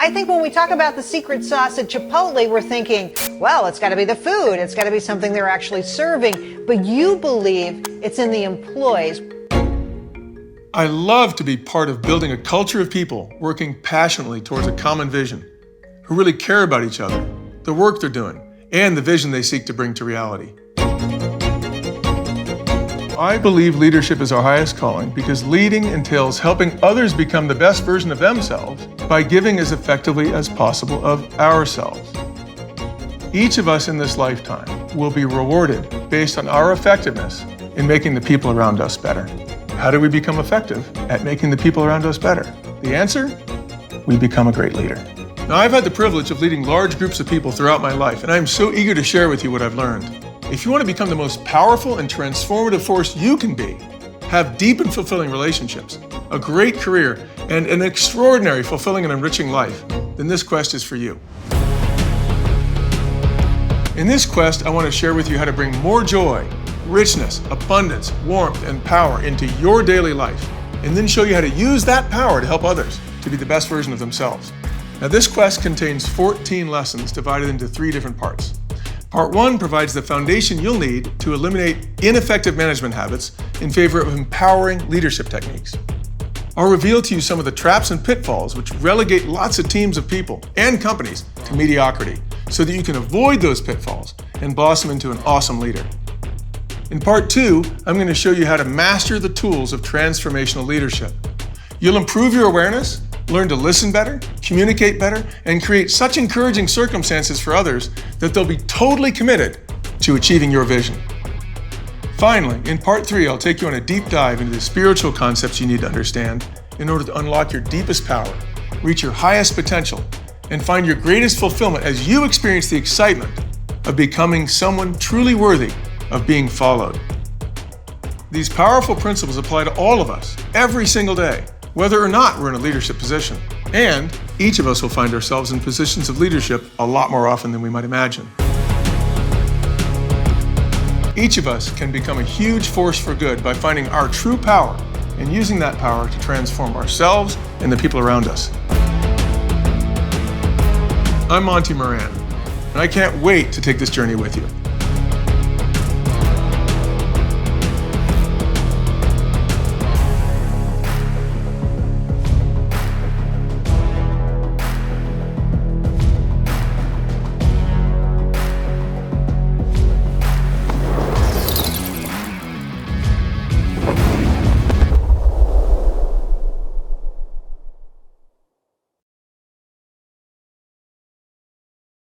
I think when we talk about the secret sauce at Chipotle, we're thinking, well, it's got to be the food. It's got to be something they're actually serving. But you believe it's in the employees. I love to be part of building a culture of people working passionately towards a common vision, who really care about each other, the work they're doing, and the vision they seek to bring to reality. I believe leadership is our highest calling because leading entails helping others become the best version of themselves by giving as effectively as possible of ourselves. Each of us in this lifetime will be rewarded based on our effectiveness in making the people around us better. How do we become effective at making the people around us better? The answer? We become a great leader. Now, I've had the privilege of leading large groups of people throughout my life, and I'm so eager to share with you what I've learned. If you want to become the most powerful and transformative force you can be, have deep and fulfilling relationships, a great career, and an extraordinary, fulfilling, and enriching life, then this quest is for you. In this quest, I want to share with you how to bring more joy, richness, abundance, warmth, and power into your daily life, and then show you how to use that power to help others to be the best version of themselves. Now, this quest contains 14 lessons divided into 3 different parts. Part 1 provides the foundation you'll need to eliminate ineffective management habits in favor of empowering leadership techniques. I'll reveal to you some of the traps and pitfalls which relegate lots of teams of people and companies to mediocrity so that you can avoid those pitfalls and blossom into an awesome leader. In Part 2, I'm going to show you how to master the tools of transformational leadership. You'll improve your awareness, learn to listen better, communicate better, and create such encouraging circumstances for others that they'll be totally committed to achieving your vision. Finally, in Part 3, I'll take you on a deep dive into the spiritual concepts you need to understand in order to unlock your deepest power, reach your highest potential, and find your greatest fulfillment as you experience the excitement of becoming someone truly worthy of being followed. These powerful principles apply to all of us every single day, whether or not we're in a leadership position. And each of us will find ourselves in positions of leadership a lot more often than we might imagine. Each of us can become a huge force for good by finding our true power and using that power to transform ourselves and the people around us. I'm Monty Moran, and I can't wait to take this journey with you.